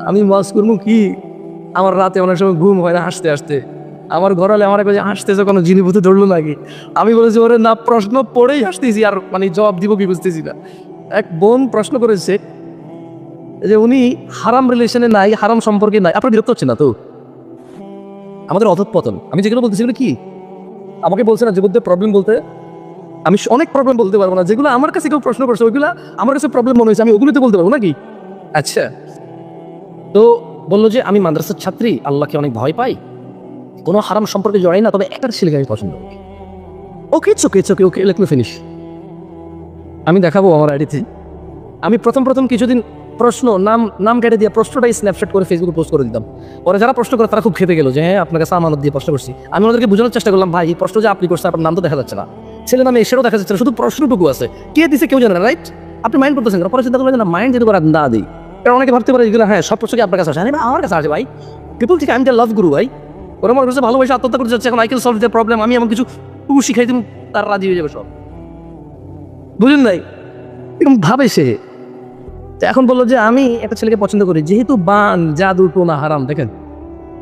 আমি ওয়াজ করবো কি, আমার রাতে অনেক সময় ঘুম হয় না হাসতে হাসতে। আমার ঘর হলে আমার কাছে হাসতেছে কোনো জিনিভূতি ধরলো নাকি। আমি বলেছি ওরে না, প্রশ্ন পড়েই হাসতেছি, আর মানে জবাব দিব কি বুঝতেছি না। এক বোন প্রশ্ন করেছে যে উনি হারাম রিলেশনে নাই, হারাম সম্পর্কে নাই। আপনার বিরক্ত হচ্ছে না তো? আমাদের অধঃপতন। আমি যেগুলো বলতেছি এগুলো কি, আমাকে বলছে না যে মধ্যে প্রবলেম বলতে, আমি অনেক প্রবলেম বলতে পারবো না। যেগুলো আমার কাছে কেউ প্রশ্ন করছে ওইগুলো আমার কাছে প্রবলেম মনে হয়েছে, আমি ওগুলোতে বলতে পারবো নাকি? আচ্ছা, তো বললো যে আমি মাদ্রাসার ছাত্রী, আল্লাহকে অনেক ভয় পাই, কোনো হারাম সম্পর্কে জড়াই না, তবে একটা ছেলেকে আমি পছন্দ করি। Okay it's okay, it's okay, okay let me finish. আমি দেখাবো আমার আইডিতে। আমি প্রথম কিছুদিন প্রশ্ন নাম কেটে দিয়ে প্রশ্নটাই স্ন্যাপশট করে ফেসবুকে পোস্ট করে দিতাম। পরে যারা প্রশ্ন করে তারা খুব খেপে গেল যে হ্যাঁ আপনার কাছে আমানত দিয়ে প্রশ্ন করছি। আমি ওদেরকে বোঝানোর চেষ্টা করলাম, ভাই এই প্রশ্ন যে আপনি করছেন আপনার নাম তো দেখা যাচ্ছে না, ছেলে নামে এসেও দেখা যাচ্ছে না, শুধু প্রশ্নটুকু আছে, কে দিছে কেউ জানে না, রাইট? আপনি মাইন্ড করতেছেন না, পরে চিন্তা করলেন না মাইন্ড যদি করা না দিই, কারণ অনেকে ভাবতে পারে এগুলো হ্যাঁ সব প্রশ্ন কি আপনার কাছে আসে, আমার কাছে আসে ভাই। পিপল থেকে আমি লাভ গুরু ভাই, ওরা আমার কাছে ভালোবাসে আত্মহত্যা করতে যাচ্ছে, এখন I can solve the problem, আমি এমন কিছু শিখাই দিন তার রাজি হয়ে যাবে সব। বুঝলেন নাই? এরকম ভাবে সে। এখন বললো যে আমি একটা ছেলেকে পছন্দ করি, যেহেতু বান জাদু টোনা হারাম। দেখেন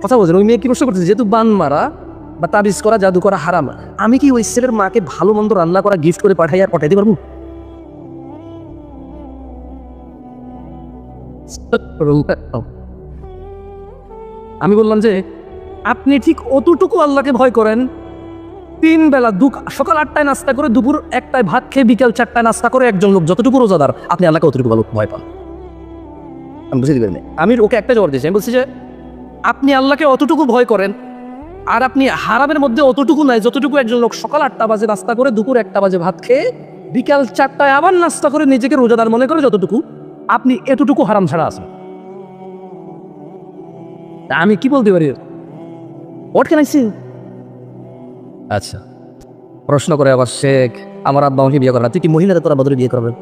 কথা বলছেন, ওই মেয়ে কি প্রশ্ন করতেছে, যেহেতু বান মারা বা তাবিজ করা জাদু করা হারাম, আমি কি ওই ছেলের মাকে ভালো মন্দ রান্না করা গিফট করে পাঠাই আর পাঠাইতে পারবো? আমি বললাম যে আপনি ঠিক অতটুকু আল্লাহকে ভয় করেন, 3 বেলা সকাল 8টায় নাস্তা করে, দুপুর 1টায় ভাত খেয়ে, বিকাল 4টায় নাস্তা করে একজন লোক যতটুকু রোজাদার, আপনি আল্লাহকে অতটুকু ভালো ভয় পান। আমি বুঝে দিবেন না। আমি ওকে একটা জবাব দিয়েছি, আমি বলছি যে আপনি আল্লাহকে অতটুকু ভয় করেন, আর আপনি হারামের মধ্যে অতটুকু নাই যতটুকু একজন লোক সকাল 8টা বাজে নাস্তা করে, দুপুর 1টা বাজে ভাত খেয়ে, বিকাল 4টায় আবার নাস্তা করে নিজেকে রোজাদার মনে করে, যতটুকু আপনি এতটুকু হারাম ছাড়া আছেন। আমি কি বলতে পারি? What can I say? আচ্ছা, প্রশ্ন করে আবার শেখ আমার আব্বা আমাকে বিয়ে করে না, তুই কি মহিলা, তোর আব্বা তোর বিয়ে করবেন?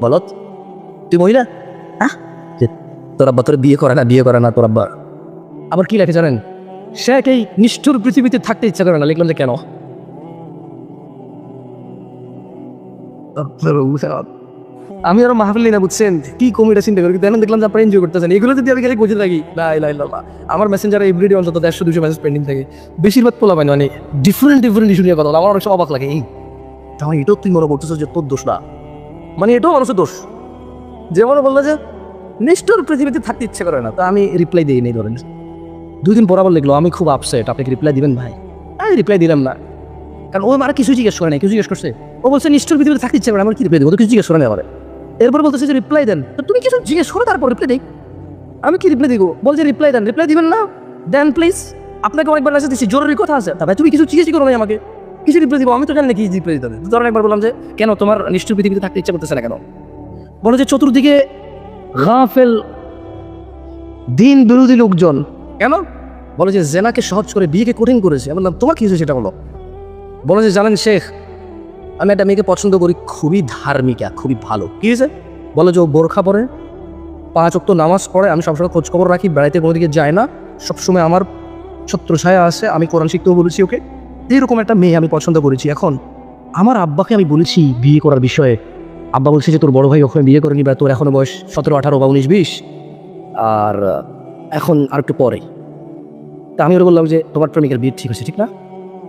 বলত তুই মহিলা? হ্যাঁ, তোর আব্বা তোর বিয়ে করে না, বিয়ে করে না তোর আব্বা। আবার কি লেখে জানেন? শেখ এই নিষ্ঠুর পৃথিবীতে থাকতে ইচ্ছা করে না। লিখলাম যে কেন? আমি আরো মাহফিল না, বুঝছেন কি কমিটা চিন্তা করি, দেখলাম যে আপনারা এনজয় করতেছেন, এগুলো যদি আমি গেলে বুঝে থাকি আমার মেসেঞ্জারে এভরিডে অন্তত 150-200 মেসেজ পেন্ডিং থাকে, বেশিরভাগ পোলা পাই না, মানে ডিফারেন্ট ইস্যু নিয়ে কথা বলে। আমার অনেক সময় অবাক লাগে, এই তাহলে এটাও তুই মনে করতেছো যে তোর দোষ না, মানে এটাও মানুষের দোষ। যেমন বললো যে নিষ্ঠুর পৃথিবীতে থাকতে ইচ্ছে করে না, তা আমি রিপ্লাই দিই নেই, ধরেন 2 দিন পর আবার লিখলো আমি খুব আপসেট, আপনি কি রিপ্লাই দিবেন ভাই? আমি রিপ্লাই দিলাম না, কারণ ও আমার কিছু জিজ্ঞেস করে না। কিছু জিজ্ঞেস করছে, ও বলছে নিষ্ঠুর পৃথিবীতে থাকতে ইচ্ছে করে, আমার কি রিপ্লাই দেবো? কিছু জিজ্ঞেস করে না আমার। এরপর বলতেছে যে রিপ্লাই দেন, তো তুমি কিছু জিজ্ঞেস করো তারপর রিপ্লাই দিই। আমি কি রিপ্লাই দিব? বলছে রিপ্লাই দেন। রিপ্লাই দিবেন না? দেন প্লিজ, আপনাকে অনেকবার মেসেজ দিচ্ছি, জরুরি কথা আছে। তবে তুমি কিছু জিজ্ঞেস করো না আমাকে, কিছু রিপ্লাই দিব? আমি তো জানি না কি রিপ্লাই দিতে হবে। ধরেন একবার বললাম যে কেন তোমার নিষ্ঠুর পৃথিবীতে থাকতে ইচ্ছা করতেছে না কেন? বলে যে চতুর্দিকে গাফেল দিন বিরোধী লোকজন। কেন? বলে যে জেনাকে সহজ করে বিয়েকে কঠিন করেছে। আমি বললাম তোমার কি হয়েছে সেটা বলো। বলে যে জানেন শেখ, আমি একটা মেয়েকে পছন্দ করি, খুবই ধার্মিকা, খুবই ভালো। কি হয়েছে? বলে যে ও বোরখা পরে, 5 ওয়াক্ত নামাজ পড়ে, আমি সবসময় খোঁজ খবর রাখি, বেড়াইতে কোনো দিকে যায় না, সবসময় আমার ছত্রছায়া আছে, আমি কোরআন শিখতেও বলেছি ওকে। এইরকম একটা মেয়ে আমি পছন্দ করেছি। এখন আমার আব্বাকে আমি বলেছি বিয়ে করার বিষয়ে, আব্বা বলছে যে তোর বড় ভাই ওখানে বিয়ে করেনি, বা তোর এখনো বয়স 17, 18 বা 19, 20, আর এখন আর একটু পরে। তা আমি ওরা বললাম যে তোমার প্রেমিকের বিয়ে ঠিক হয়েছে, ঠিক না?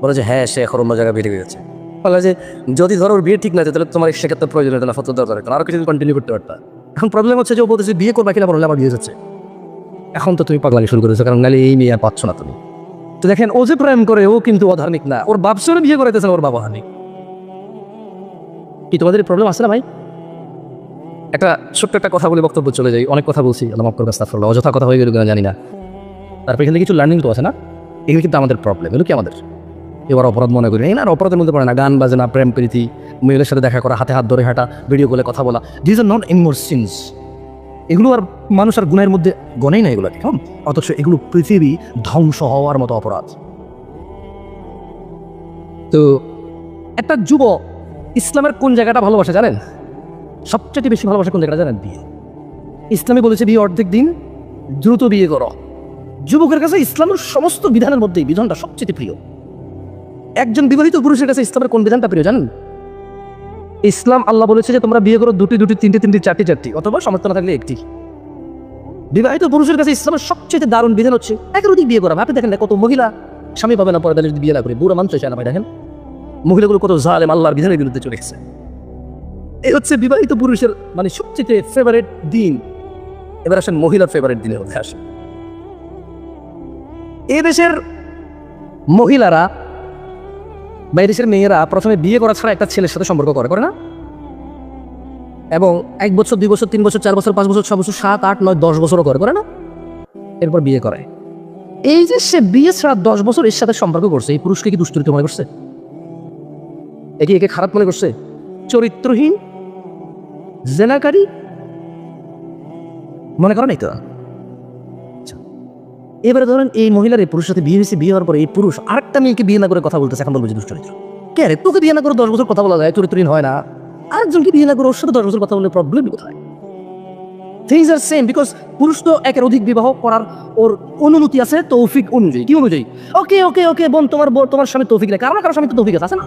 বলে যে হ্যাঁ, সে এখন অন্য জায়গায় বিয়ে ঠিক হয়ে যাচ্ছে। বলে যে যদি ধরো ওর বিয়ে ঠিক না, তাহলে তোমার সেক্ষেত্রে প্রয়োজন হতো না, ফটো দরকার হতো না, আরো কিছু কন্টিনিউ করতে পারতা। এখন প্রবলেম হচ্ছে যে ও বলতেছে বিয়ে করবা কিনা, বললে আমার বিয়ে যাচ্ছে। এখন তো তুমি পাগলামি শুরু করেছো, কারণ নাহলে এই মেয়ে আর পাচ্ছ না তুমি। তো দেখেন ও যে প্রেম করে, ও কিন্তু অধার্মিক না, ওর বাপ সরে বিয়ে করাইতেছে ওর বাবা হানি। কি তোমাদের প্রবলেম আছে না ভাই? একটা ছোট্ট একটা কথা বলে বক্তব্য চলে যাই, অনেক কথা বলছি, আল্লাহ মাফ করুন, আস্তাগফিরুল্লাহ, অযথা কথা হয়ে গেল কিনা জানি না। তারপর এখানে কিছু লার্নিং তো আছে না, এগুলো কিন্তু আমাদের প্রবলেম। এগুলো কি আমাদের এবার অপরাধ মনে করি না? অপরাধের মধ্যে পড়ে না। গান বাজনা, প্রেম প্রীতি, মেয়েদের সাথে দেখা করা, হাতে হাত ধরে হাঁটা, ভিডিও কলে কথা বলা, this are not anymore sins. এগুলো আর মানুষ আর গুনাহের মধ্যে গণেই না এগুলোকে। অথচ এগুলো পৃথিবী ধ্বংস হওয়ার মতো অপরাধ। তো একটা যুবক ইসলামের কোন জায়গাটা ভালোবাসে জানেন? সবচেয়ে বেশি ভালোবাসে কোন জায়গাটা জানেন? বিয়ে। ইসলামে বলেছে বিয়ে অর্ধেক দিন, দ্রুত বিয়ে করো। যুবকের কাছে ইসলামের সমস্ত বিধানের মধ্যে বিধানটা সবচেয়ে প্রিয়। একজন বিবাহিত পুরুষের কাছে ইসলামের কোন বিধানটা প্রিয় জানেন? ইসলাম আল্লাহ বলেছে যে তোমরা বিয়ে করো 2টি 2টি, 3টি 3টি, 4টি 4টি, অথবা সমর্থ না থাকলে 1টি। বিবাহিত পুরুষের কাছে ইসলামের সবচেয়ে দারুণ বিধান হচ্ছে একাধিক বিয়ে করা। আপনি দেখেন না কত মহিলা স্বামী পাবে না পরে তাহলে যদি বিয়ে না করে, বুড়া মানুষ চায় না ভাই। দেখেন মহিলাগুলো কত জালেম, আল্লাহর বিধানের বিরুদ্ধে চলে গেছে। এই হচ্ছে বিবাহিত পুরুষের মানে সবচেয়ে ফেভারিট দিন। এবার আসেন মহিলার ফেভারিট দিনের মধ্যে আসেন। এই দেশের মহিলারা বা এই দেশের মেয়েরা প্রথমে বিয়ে করা ছাড়া একটা ছেলের সাথে সম্পর্ক করে না, এবং 1 বছর 2 বছর 3 বছর 4 বছর 5 বছর 6 বছর 7 8 9 10 বছরও করে না, এরপর বিয়ে করে। এই যে সে বিয়ে ছাড়া 10 বছর এর সাথে সম্পর্ক করছে, এই পুরুষকে কি দুশ্চরিত্র মনে করছে? একে খারাপ মনে করছে? চরিত্রহীন, জেনাকারী মনে করেন এই তো। এবারে ধরেন এই মহিলার এই পুরুষের সাথে বিয়ে হয়েছে, বিয়ে হওয়ার পরে এই পুরুষ আরেকটা মেয়েকে বিয়ে না করে কথা বলতেছে, এখন বলবো যে দুশ্চরিত্র। কে রে, তোকে বিয়ে না করে 10 বছর কথা বলা যায়, চরিত্রহীন হয় না? আরেকজনকে বিয়ে না করে ওর সাথে 10 বছর কথা বললে প্রবলেম কোথায়? থিংস আর সেম, বিকজ পুরুষ তো একের অধিক বিবাহ করার ওর অনুমতি আছে তৌফিক অনুযায়ী। কি অনুযায়ী? ওকে ওকে ওকে বোন, তোমার স্বামী তৌফিক নেই, কারণ কারো স্বামী তো তৌফিক আছে না?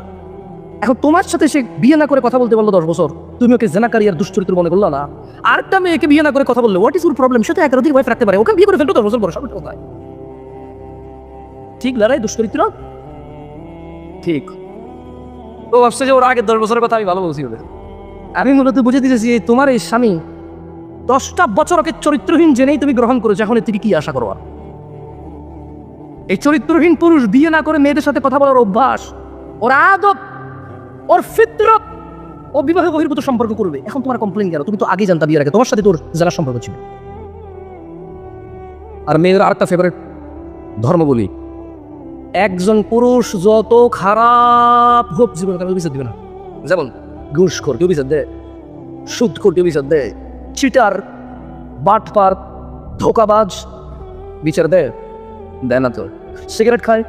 এখন তোমার সাথে সে বিয়ে না করে কথা বলতে পারলো 10 বছর, তুমি ওকে জেনাকারী আর দুশ্চরিত্র মনে করলো না? আরেকটা মেয়েকে বিয়ে না করে কথা বললো, হোয়াট ইজ ইউর প্রবলেম? সে তো একের অধিক ওয়াইফ রাখতে পারে, ওকে বিয়ে করে ফেলতো 10 বছর পর, সবটা কোথায়? ঠিক লড়াই দুশ্চরিত্র ঠিক। ও ভাবছে যে ওর আগের 10 বছরের কথা আমি ভালো বলছি। আমি মূলত বুঝে দিয়েছি তোমার এই স্বামী 10টা বছর ওকে চরিত্রহীন জেনেই তুমি গ্রহণ করেছো, এখন এর থেকে কি আশা করো? এই চরিত্রহীন পুরুষ বিয়ে না করে মেয়েদের সাথে কথা বলার অভ্যাস, ওর আদব, ওর ফিতরত, ও বিবাহ বহির্ভূত সম্পর্ক করবে। এখন তোমার কমপ্লেন কেন? তুমি তো আগে জানতা বিয়ের আগে তোমার সাথে তোর যারা সম্পর্ক ছিল। আর মেয়েদের আরেকটা ফেভারিট ধর্ম বলি, একজন পুরুষ যত খারাপ হোক জীবনে কারো বিচার দিবে না। যেমন ঘুষখোর কেউ বিচার দেয়, সুদখোর কেউ বিচার দেয়, চিটার, বাটপার, ধোকাবাজ বিচার দেয় না তো। সিগারেট খায়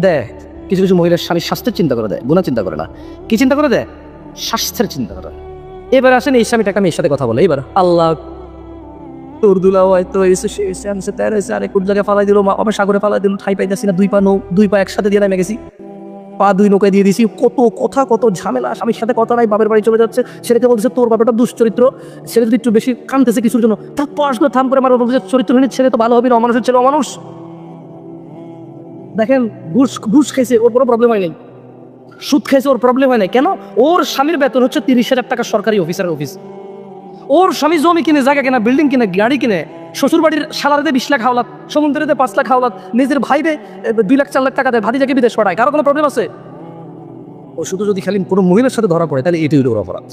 দেয়, কিছু কিছু মহিলার স্বামীর স্বাস্থ্যের চিন্তা করে দেয়, গুণা চিন্তা করে না। কি চিন্তা করে দেয়? স্বাস্থ্যের চিন্তা করে। এবার আসেন এই স্বামীটা একটা মেয়ের সাথে কথা বলে, এবার আল্লাহ তোর দুলা হয়তো এসে আনছে তার এসে আরে কোন জায়গায় ফালাই দিল, আবার সাগরে ফালাই দিল, ঠাই পাইতেছি না, দুই পা একসাথে দিয়ে নেমে গেছি, পা 2 নৌকায় দিয়ে দিয়েছি, কত কথা কত ঝামেলা, স্বামীর সাথে কথা নাই, বাপের বাড়ি চলে যাচ্ছে, ছেলেকে বলছে তোর বাবাটা দুশ্চরিত্র, ছেলে যদি একটু বেশি কানতেছে কিছুর জন্য, তার পড়াশোনা থাম করে আমার বলছে চরিত্রহীন ছেলে তো ভালো হবে না, অমানুষের ছেলে অমানুষ। দেখেন ঘুষ খাইছে, ওর কোনো প্রবলেম হয় নাই, সুদ খাইছে, ওর প্রবলেম হয় নাই। কেন? ওর স্বামীর বেতন হচ্ছে 30,000 টাকা সরকারি অফিসারের অফিস। ওর স্বামী জমি কিনে, জায়গা কিনে, বিল্ডিং কিনে, গাড়ি কিনে, শ্বশুর বাড়ির সালারিতে 20 লাখ হাওলাত, সমুদ্রেতে 5 লাখ হাওলাত, নিজের ভাইবে 2 লাখ 4 লাখ টাকা দেয়, ভাতিজাকে বিদেশ পাঠায়, কারো কোনো প্রবলেম আছে? ও শুধু যদি খালি কোনো মহিলার সাথে ধরা পড়ে তাহলে এটি হলো অপরাধ।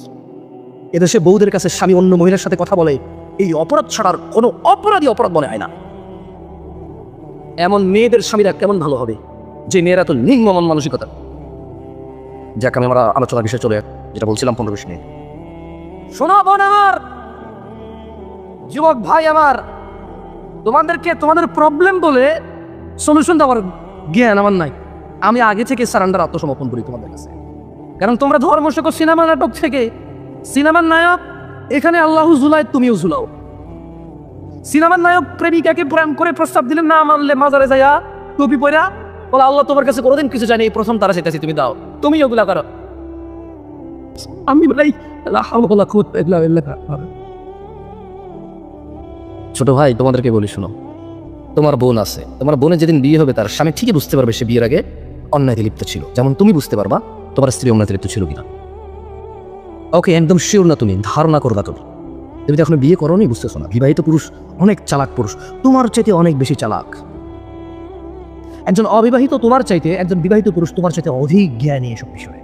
এদেশে বউদের কাছে স্বামী অন্য মহিলার সাথে কথা বলে, এই অপরাধ ছাড়ার কোনো অপরাধী অপরাধ মনে হয় না। এমন মেয়েদের স্বামীরা কেমন ভালো হবে যে মেয়েরা তো নিম্ন মন মানসিকতা। যাক, আমি আমরা আলোচনার বিষয়ে চলে যেটা বলছিলাম 15-20 মিনিট। শোনো বোন আমার, যুবক ভাই আমার, তোমাদের প্রবলেম বলে সলিউশন দেওয়ার জ্ঞান আমার নাই। আমি আগে থেকে সারেন্ডার, আত্মসমর্পণ করি তোমাদের কাছে। কারণ তোমরা ধর্ম শেখো সিনেমা নাটক থেকে। সিনেমার নায়ক এখানে আল্লাহ জুলাই, তুমিও জুলাও। সিনেমার নায়ক প্রেমিকাকে প্রেম করে প্রস্তাব দিলেন, না মানলে মাজারে যাইয়া টুপি পরা বলে আল্লাহ তোমার কাছে কোনোদিন কিছু চাইনি, এই প্রথম তারা চাইতেছি, তুমি দাও, তুমি ওগুলা করো। আমি বলাই ছোট ভাই তোমাদেরকে বলি, শোনো, তোমার বোন আছে, তোমার বোনের যেদিন বিয়ে হবে তার স্বামী ঠিকই বুঝতে পারবে সে বিয়ের আগে অন্যায়তে লিপ্ত ছিল, যেমন তুমি বুঝতে পারবা তোমার স্ত্রী অন্যায়তে লিপ্ত ছিল কিনা। ওকে, একদম শিওর না, তুমি ধারণা করবা। তুমি তো এখন বিয়ে করোনি, বুঝতেছো না। বিবাহিত পুরুষ অনেক চালাক পুরুষ, তোমার চাইতে অনেক বেশি চালাক। একজন অবিবাহিত তোমার চাইতে, একজন বিবাহিত পুরুষ তোমার চাইতে অধিক জ্ঞানী এসব বিষয়ে।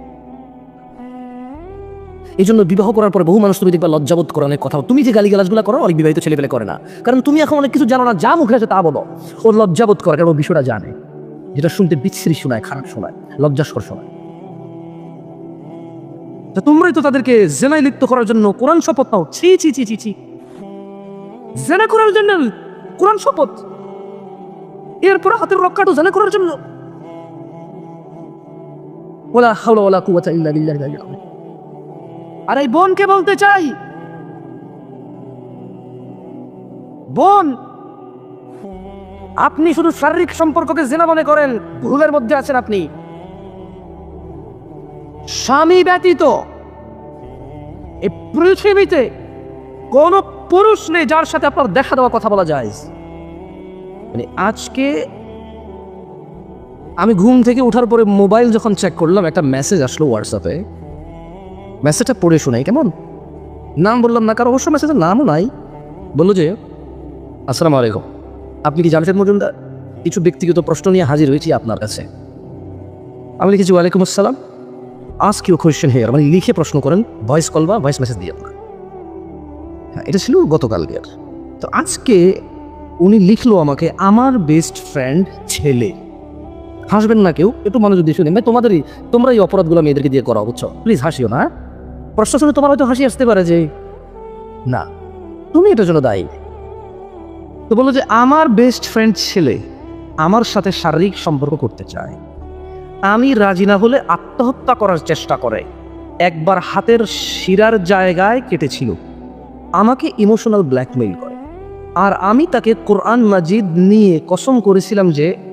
এই জন্য বিবাহ করার পরে বহু মানুষ তুমি দেখবা লজ্জাবোধ করে অনেক কথা। তুমি যে গালিগালাজগুলো করো অনেক বিবাহিত ছেলেপেলে করে না, কারণ তুমি এখন অনেক কিছু জানো না, যা মুখে আছে তা বলো। ও লজ্জাবোধ করে, কারণ ও বিষয়টা জানে, যেটা শুনতে বিচ্ছিরি শোনায়, খারাপ শোনায়, লজ্জাস্কর শোনায়। তোমরাই তো তাদেরকে জেনায় লিপ্ত করার জন্য কোরআন শপথ নাও। ছি ছি ছি ছি ছি, জেনা করার জন্য কোরআন শপথ, এরপর হাতের রক্ষাটা জেনা করার জন্য। ওয়ালা হাওলা ওয়ালা কুওয়াতা ইল্লা বিল্লাহ। আর এই বোনকে বলতে চাই, বোন, আপনি শুধু শারীরিক সম্পর্ককে জেনা মনে করেন, ভুলের মধ্যে আছেন আপনি। স্বামী ব্যতীত এই পৃথিবীতে কোন পুরুষ নেই যার সাথে আপনার দেখা দেওয়া কথা বলা যায়। মানে আজকে আমি ঘুম থেকে ওঠার পরে মোবাইল যখন চেক করলাম, একটা মেসেজ আসলো হোয়াটসঅ্যাপে। মেসেজটা পড়ে শোনাই কেমন, নাম বললাম না, কারণ অবশ্য মেসেজের নামও নাই। বললো যে, আসসালামু আলাইকুম, আপনি কি জামশেদ মজুমদার? কিছু ব্যক্তিগত প্রশ্ন নিয়ে হাজির হয়েছি আপনার কাছে। আমি লিখেছি ওয়ালাইকুম আসসালাম, আস্ক ইউর কোয়েশ্চেন হিয়ার, মানে লিখে প্রশ্ন করেন, ভয়েস কল বা ভয়েস মেসেজ দিয়ে আপনার। হ্যাঁ, এটা ছিল গতকালকের। তো আজকে উনি লিখলো আমাকে, আমার বেস্ট ফ্রেন্ড ছেলে। হাসবেন না কেউ, একটু মনোযোগ দিয়ে শুনে। তোমরা এই অপরাধগুলো মেয়েদেরকে দিয়ে করা, বুঝছো? প্লিজ হাসিও না। প্রশ্ন শুনে তোমার হয়তো হাসি আসতে পারে যে না, তুমি এটার জন্য দায়ী। তো বললো যে আমার বেস্ট ফ্রেন্ড ছেলে আমার সাথে শারীরিক সম্পর্ক করতে চায়, আমি রাজি না হলে আত্মহত্যা করার চেষ্টা করে, একবার হাতের শিরার জায়গায় কেটেছিল, আমাকে ইমোশনাল ব্ল্যাকমেইল করে, আর আমি তাকে কোরআন মাজিদ নিয়ে কসম করেছিলাম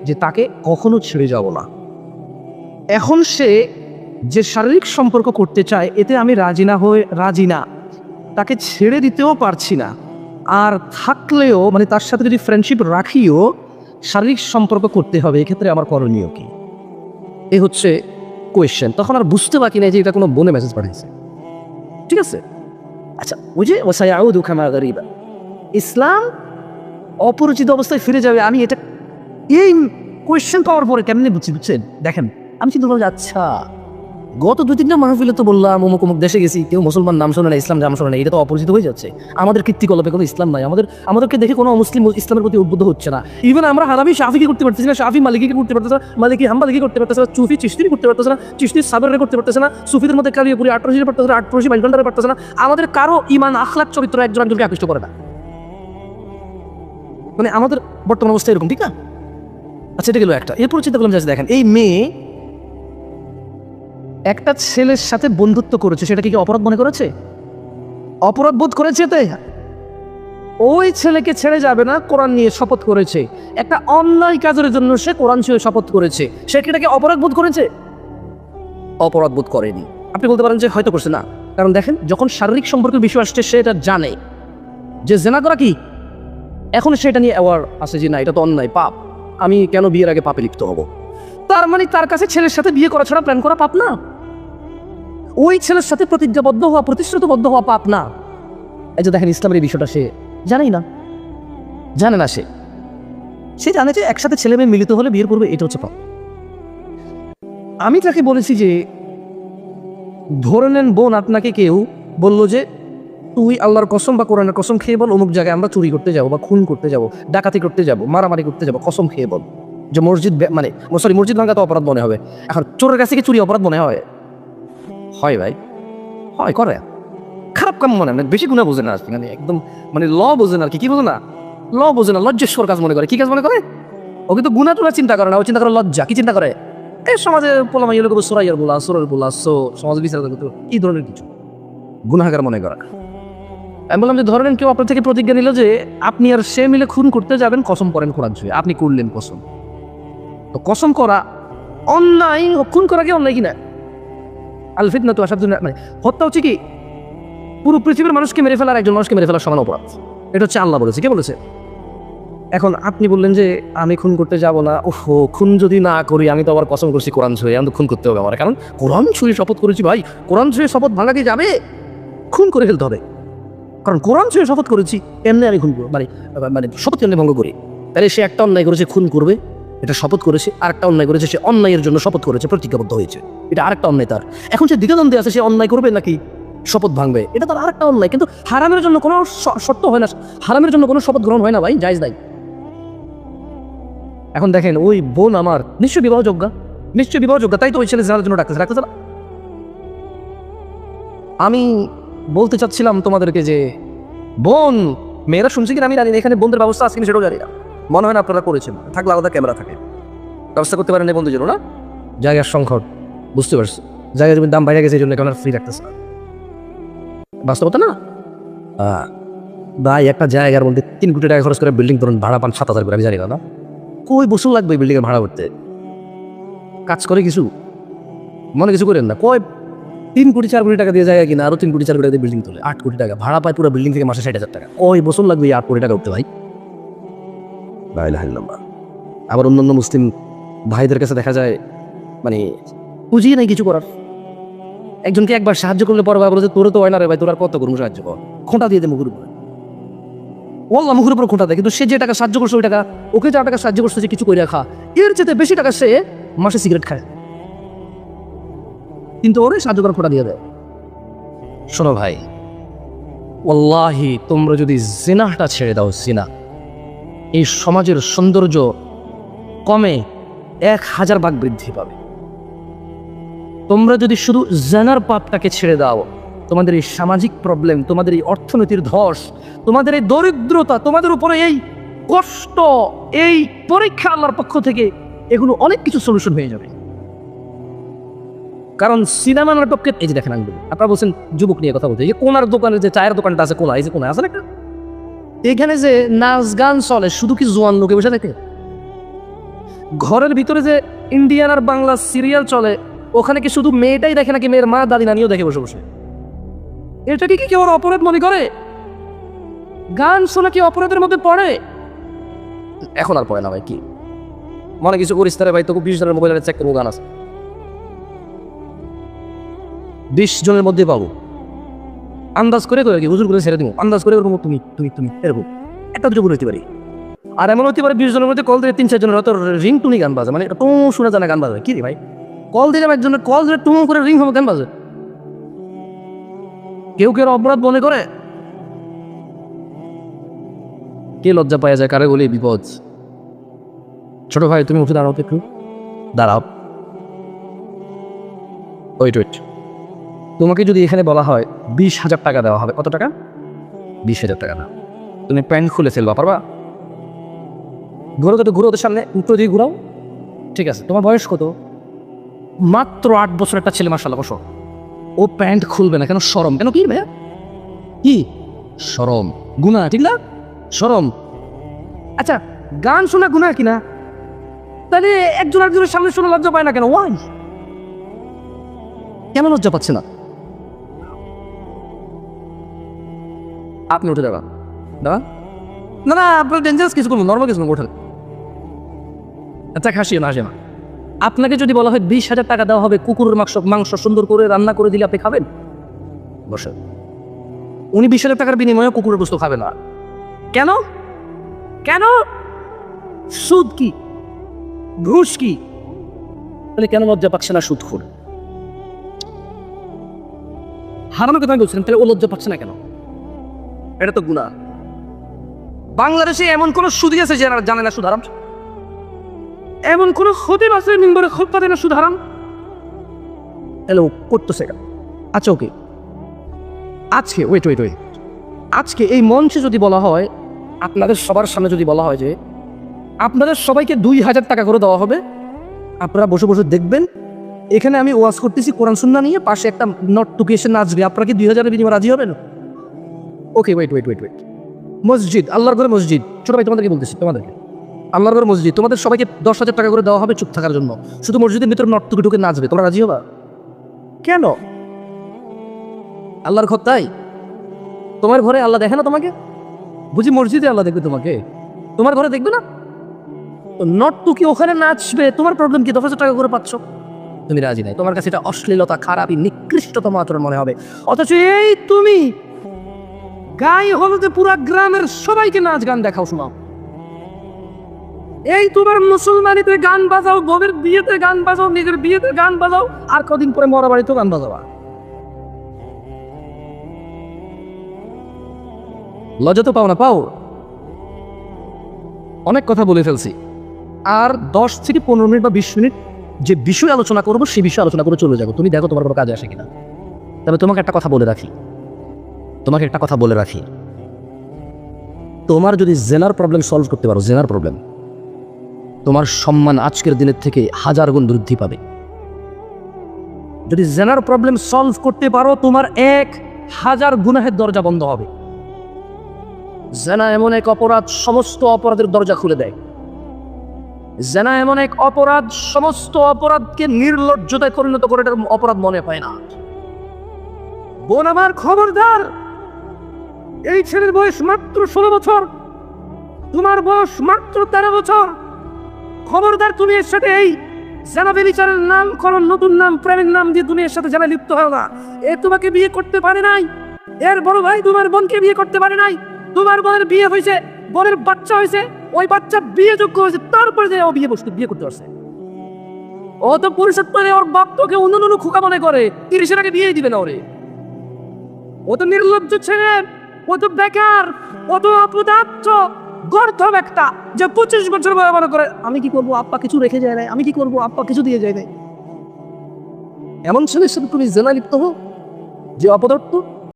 যে তাকে কখনো ছেড়ে যাব না। এখন সে যে শারীরিক সম্পর্ক করতে চায়, এতে আমি রাজি না, তাকে ছেড়ে দিতেও পারছি না, আর থাকলেও মানে তার সাথে যদি ফ্রেন্ডশিপ রাখিও শারীরিক সম্পর্ক করতে হবে, এক্ষেত্রে আমার করণীয় কি? এই হচ্ছে কোয়েশ্চেন। তখন আর বুঝতে বাকি নেই যে এটা কোনো বোনে মেসেজ পাঠিয়েছে। ঠিক আছে, আচ্ছা, ওই যে ওয়াসায়াউদু কামা গারিবা, ইসলাম অপরিচিত অবস্থায় ফিরে যাবে। আমি এটা এই কোয়েশ্চেন পাওয়ার পরে কেমনি বুঝছেন? দেখেন, আমি চিন্তা করলাম যে আচ্ছা, গত 2-3টা মাহফিলে তো বললাম অমুক অমুক দেশে গেছি, কেউ মুসলমান নাম শোনে না, ইসলাম নাম শোনে না, এটা তো অপরিচিত হয়ে যাচ্ছে। আমাদের কীর্তিকলাপে কোনো ইসলাম নাই, আমাদেরকে দেখে কোনো মুসলিম ইসলামের প্রতি উদ্বুদ্ধ হচ্ছে না। ইভেন আমরা হানাফি শাফিকে করতে পারতেছি না, শাফি মালিকিকে করতে পারতেছে না, মালিকি হাম্বালিকে করতে পারতেছে না, সুফি চিশতিকে করতে পারতেছে না, চিশতি সাবরে করতে পারতেছে না, সুফিদের মধ্যে কালিয়াপুরি আটরশি পারতেছে না, আটরশি বাইগন্ডারে পারতেছে না। আমাদের কারো ইমান আখলাক চরিত্র একজনকে আকৃষ্ট করে না। মানে আমাদের বর্তমান অবস্থা এরকম, ঠিক না? আচ্ছা, এটা গেল একটা। এরপর চিন্তা করলাম যে দেখেন, এই মেয়ে একটা ছেলের সাথে বন্ধুত্ব করেছে, সেটা কি অপরাধ মনে করেছে? অপরাধ বোধ করেছে। তাই ওই ছেলেকে ছেড়ে যাবে না, কোরআন নিয়ে শপথ করেছে। একটা অন্যায় কাজের জন্য সে কোরআন ছুঁয়ে শপথ করেছে, সে কি এটাকে অপরাধ বোধ করেছে? অপরাধ বোধ করেনি। আপনি বলতে পারেন যে হয়তো করছে না, কারণ দেখেন, যখন শারীরিক সম্পর্কের বিষয় আসছে সে এটা জানে যে জেনা করা কি, এখন সেটা নিয়ে অ্যাওয়ার আছে যে না, এটা তো অন্যায়, পাপ, আমি কেন বিয়ের আগে পাপে লিপ্ত হব? তার মানে তার কাছে ছেলের সাথে বিয়ে করা ছাড়া প্ল্যান করা পাপ না, ওই ছেলের সাথে প্রতিজ্ঞাবদ্ধ হওয়া, প্রতিশ্রুতিবদ্ধ হওয়া পাপ না। এই যে দেখেন, ইসলামের এই বিষয়টা সে জানেই না, জানে না। সে জানে যে একসাথে ছেলে মেয়ে মিলিত হলে বিয়ের পূর্বে এটা হচ্ছে পাপ। আমি তাকে বলেছি যে ধরে নেন বোন, আপনাকে কেউ বলল যে তুই আল্লাহর কসম বা কোরআনের কসম খেয়ে বল, অমুক জায়গায় আমরা চুরি করতে যাবো বা খুন করতে যাবো, ডাকাতি করতে যাবো, মারামারি করতে যাবো, কসম খেয়ে বল যে মসজিদ ভাঙা তো অপরাধ মনে হবে। এখন চোরের কাছে কি চুরি অপরাধ মনে হয়? হয় ভাই, হয়, করে। খারাপ কাম মনে হয়, বেশি গুণা বোঝে না, মানে একদম মানে ল বোঝে না আর কি বোঝে না, ল বোঝে না, লজ্জেশ্বর কাজ মনে করে। কি কাজ মনে করে? ও কিন্তু গুণা টুনা চিন্তা করে না, ও চিন্তা করে লজ্জা। কি চিন্তা করে? এই সমাজে পোলামা ইয়ে লোক সোরাইয়ার বলা, সোরের বলা, সমাজ বিচার এই ধরনের কিছু গুনাহাগার মনে করা। আমি বললাম যে ধরেন কেউ আপনার থেকে প্রতিজ্ঞা নিল যে আপনি আর সে মিলে খুন করতে যাবেন, কসম করেন কোরআন ছুঁয়ে, আপনি করলেন কসম। তো কসম করা অন্যায়, খুন করা কি অন্যায় কিনা? আল ফিতনা তো আসার জন্য, মানে হত্যা হচ্ছে কি পুরো পৃথিবীর মানুষকে মেরে ফেলার, একজন মানুষকে মেরে ফেলার সমান অপরাধ। এটা হচ্ছে আল্লাহ বলেছে। কে বলেছে? এখন আপনি বললেন যে আমি খুন করতে যাব না। ওহো, খুন যদি না করি, আমি তো আবার কসম করছি কোরআন ছুঁয়ে, আমি তো খুন করতে হবে আমার, কারণ কোরআন ছুঁয়ে শপথ করেছি। ভাই, কোরআন ছুঁয়ে শপথ ভাঙা কি যাবে? খুন করে ফেলতে হবে, কারণ কোরআন ছুঁয়ে শপথ করেছি, এমনি আমি খুন করবো, মানে শপথ কেমনি ভঙ্গ করি? তাহলে সে একটা অন্যায় করেছে, খুন করবে, এটা শপথ করেছে। আর একটা অন্যায় করেছে, সে অন্যায়ের জন্য শপথ করেছে, প্রতিজ্ঞাবদ্ধ হয়েছে, এটা আরেকটা অন্যায় তার। এখন সে দ্বিধাদ্বন্দ্বে আছে, সে অন্যায় করবে নাকি শপথ ভাঙবে, এটা তার আরেকটা অন্যায়। কিন্তু হারামের জন্য কোনো শর্ত হয় না, হারামের জন্য কোনো শপথ গ্রহণ হয় না ভাই, জায়েজ নাই। এখন দেখেন, ওই বোন আমার নিশ্চয় বিবাহযোগ্যা, তাই তো ওই ছেলে জানার জন্য ডাকতেছে। আমি বলতে চাচ্ছিলাম তোমাদেরকে যে বোন, মেয়েরা শুনছি কিনা আমি জানি না, এখানে বোনদের ব্যবস্থা আছে কিনা সেটাও জানি না, মনে হয় না আপনারা করেছেন, থাকলে আলাদা ক্যামেরা থাকে, ব্যবস্থা করতে পারেন বন্ধুর জন্য না? জায়গার সংকট, বুঝতে পারছি, জায়গার জমির দাম বাইরে গেছে, এই জন্য এখন ফ্রি রাখতেছে না, বাস্তবতা না? ভাই, একটা জায়গার মধ্যে 3 কোটি টাকা খরচ করে বিল্ডিং, ধরুন ভাড়া পান 7,000 করে, আমি জানি না কই বছর লাগবে বিল্ডিং এর ভাড়া করতে? কাজ করে কিছু মনে কিছু করেন না, 3 কোটি 4 কোটি টাকা দিয়ে জায়গা কিনা, আরো 3 কোটি 4 কোটি টাকা দিয়ে বিল্ডিং তোলে, 8 কোটি টাকা ভাড়া পায় পুরো বিল্ডিং থেকে মাসে 60,000 টাকা। ওই বছর লাগবে এই 8 কোটি টাকা উঠতে ভাই। লা ইলাহা ইল্লাল্লাহ। আবার অন্যান্য মুসলিম ভাইদের কাছে দেখা যায় মানে পুঁজি নাই কিছু করার। একজনকে একবার সাহায্য করলে পরে বলে যে তোরে তো হয় না রে ভাই, তোর আর কত করবো সাহায্য কর, খোঁটা দিয়ে দে মুখের উপরে। ওল্লা মুখের উপর খোঁটা দেয়, কিন্তু সে যে টাকা সাহায্য করছে ওই টাকা, ওকে যা টাকা সাহায্য করছে যে কিছু করে রাখা, এর চেয়ে বেশি টাকা সে মাসে সিগারেট খায়, কিন্তু ওরে সাহায্য করার খোঁটা দিয়ে দেয়। শোনো ভাই, ওয়াল্লাহি তোমরা যদি জিনাটা ছেড়ে দাও, জিনা এই সমাজের সৌন্দর্য কমে 1000 ভাগ বৃদ্ধি পাবে। তোমরা যদি শুধু জানার পাপটাকে ছেড়ে দাও, তোমাদের এই সামাজিক প্রবলেম, তোমাদের এই অর্থনীতির ধস, তোমাদের এই দরিদ্রতা, তোমাদের উপরে এই কষ্ট, এই পরীক্ষা আল্লাহর পক্ষ থেকে, এগুলো অনেক কিছু সলিউশন হয়ে যাবে। কারণ সিনেমা নাটককে এই যে দেখেন, আপনারা বলছেন যুবক নিয়ে কথা বলতে, এই যে কোনার দোকানের যে চায়ের দোকানটা আছে, কোনা, এই যে কোনা আছে না, এখানে যে নাচ গান চলে, শুধু কি জোয়ান লোকে বসে থাকে? ঘরের ভিতরে যে ইন্ডিয়ান আর বাংলা সিরিয়াল চলে, ওখানে কি শুধু মেয়েটাই দেখে নাকি মেয়ের মা দাদি নানিও দেখে বসে বসে? এটাকে কি কেউ অপরাধ মনে করে? গান শোনা কি অপরাধের মধ্যে পড়ে? এখন আর পড়ে না ভাই, কি মনে কিছু করিস তারে ভাই, তোকে 20 জনের মোবাইলে চেক করবো, গান আছে 20 জনের মধ্যে পাবো, আন্দাজ করে করে কি হুজুর করে ছেড়ে দিব, আন্দাজ করে এরকম তুমি তুমি তুমি এরকম একটা দুটো হতে পারি। আর এমন হতে পারে 20 জনের মধ্যে কল দিয়ে 3-4 জনের হয়তো রিং টুনি গান বাজে, মানে এটা টু শোনা জানা গান বাজে। কি রে ভাই, কল দিলাম একজনের, কল দিয়ে টুম করে রিং হবে গান বাজে। কেউ কেউ অপরাধ মনে করে, কে লজ্জা পাওয়া যায়, কারে বলি বিপদ। ছোট ভাই তুমি উঠে দাঁড়াও, একটু দাঁড়াও, ওয়েট ওয়েট। তোমাকে যদি এখানে বলা হয় 20,000 টাকা দেওয়া হবে, কত টাকা? 20,000 টাকা না, তুমি প্যান্ট খুলে ফেলবা, পারবা? ঘুরো তো, ঘুরো ওদের সামনে, উত্তর দিয়ে ঘুরাও। ঠিক আছে, তোমার বয়স কত? মাত্র 8 বছর একটা ছেলে, মাশাআল্লাহ, বসো। ও প্যান্ট খুলবে না কেন? শরম। কেন? কি ভাইয়া, কি শরম? গুনাহ, ঠিক না? শরম। আচ্ছা, গান শোনা গুনাহ কিনা? তাহলে একজন আরেকজনের সামনে শুনে লজ্জা পায় না কেন? ওয়াই, কেন লজ্জা পাচ্ছে না? আপনি উঠে যাবেন, দাঁড়া, না না, আপনার ডেঞ্জারাস কিছু করবো, নর্মাল কিছু করবো, ওঠেন। আচ্ছা, হাসিও না, হাসে না। আপনাকে যদি বলা হয় 20,000 টাকা দেওয়া হবে, কুকুরের মাংস সুন্দর করে রান্না করে দিলে আপনি খাবেন? বসে। উনি 20,000 টাকার বিনিময়ে কুকুরের বস্তু খাবে না। কেন? কেন? সুদ কি, ঘুষ কি? তাহলে কেন লজ্জা পাচ্ছে না সুদখোর? হারানোর কথা আমি বলছিলাম, তাহলে ও লজ্জা পাচ্ছে না কেন? এটা তো গুনাহ। বাংলাদেশে এমন কোন সুদী আছে যারা জানে না সুদ হারাম? এমন কোন খতিব আছে মিম্বরে খুতবা দেয় না সুদ হারাম? এলো করতেছে। আচ্ছা ওকে, আজকে ওয়েট ওয়েট ওয়েট, আজকে এই মঞ্চে যদি বলা হয়, আপনাদের সবার সামনে যদি বলা হয় যে আপনাদের সবাইকে 2,000 টাকা করে দেওয়া হবে, আপনারা বসে বসে দেখবেন, এখানে আমি ওয়াজ করতেছি কোরআন সুন্নাহ নিয়ে, পাশে একটা নর্তকী এসে নাচবে, আপনারা কি 2,000-এর বিনিময়ে রাজি হবেন? ওকে, ওয়েট ওয়েট ওয়েট ওয়েট। মসজিদ, আল্লাহর ঘরে মসজিদ, ছোট ভাই তোমাদেরকে বলতেছি, তোমাদেরকে আল্লাহর ঘরে মসজিদ, তোমাদের সবাইকে 10,000 টাকা করে দেওয়া হবে চুপ থাকার জন্য, শুধু মসজিদের ভিতরে নর্তকী ঢুকে নাচবে, তোমরা রাজি হবা? কেন? আল্লাহর ঘর তাই? তোমার ঘরে আল্লাহ দেখে না তোমাকে? বুঝি মসজিদে আল্লাহ দেখবে তোমাকে, তোমার ঘরে দেখবে না? নর্তকী ওখানে নাচবে, তোমার প্রবলেম কি? 10,000 টাকা করে পাচ্ছ, তুমি রাজি নাই, তোমার কাছে এটা অশ্লীলতা, খারাপই, নিকৃষ্টতম আচরণ মনে হবে। অথচ এই তুমি গায়ে হলুদে পুরা গ্রামের সবাইকে নাচ গান দেখাও, শোনাও। এই তোমার মুসলমানিতে গান বাজাও, বউয়ের বিয়েতে গান বাজাও, নিজের বিয়েতে গান বাজাও, আর কদিন পরে মরা বাড়িতেও গান বাজাবা। লজ্জা তো পাও না? পাও। অনেক কথা বলে ফেলছি, আর 10 থেকে 15 মিনিট বা 20 মিনিট যে বিষয় আলোচনা করবো সেই বিষয়ে আলোচনা করে চলে যাবো, তুমি দেখো তোমার কোনো কাজে আসে কিনা। তবে তোমাকে একটা কথা বলে রাখি, তোমার যদি জেনার প্রবলেম সলভ করতে পারো, জেনার প্রবলেম, তোমার সম্মান আজকের দিনের থেকে 1000 গুণ বৃদ্ধি পাবে। যদি জেনার প্রবলেম সলভ করতে পারো, তোমার 1000 গুনাহের দরজা বন্ধ হবে। জেনা এমন এক অপরাধ, সমস্ত অপরাধের দরজা খুলে দেয়। জেনা এমন এক অপরাধ, সমস্ত অপরাধকে নির্লজ্জতায় পরিণত করে, এটার অপরাধ মনে হয় না। বোন আমার খবরদার, এই ছেলের বয়স মাত্র 16 বছর, তোমার বয়স মাত্র 13 বছর। খবরদার তুমি এর সাথে এই জানাবে বিচারের নাম করো, নতুন নাম প্রেমের নাম দিয়ে তুমি এর সাথে জানা লিপ্ত হয় না। এ তোমাকে বিয়ে করতে পারে নাই, এর বড় ভাই তোমার বোনকে বিয়ে করতে পারে নাই। তোমার বোনের বিয়ে হয়েছে, বোনের বাচ্চা হয়েছে, ওই বাচ্চা বিয়ে যোগ্য হয়েছে, তারপরে যে ও বিয়ে করতে পারছে। ও তো পরিশোধ করে ওর বাপ তোকে অন্য খোকা মনে করে, 30-এর আগে বিয়েই দিবে না ওরে। ও তো নির্লজ্জ ছেলে, ও তো বেকার, ও তো অপদার্থ গর্ধব একটা, যে 25 বছর বয়স মনে করে আমি কি করবো, আব্বা কিছু রেখে যায় নাই, আমি কি করবো, আব্বা কিছু দিয়ে যায় নাই। এমন ছেলের সাথে তুমি জেনা লিপ্ত হো যে অপদার্থ।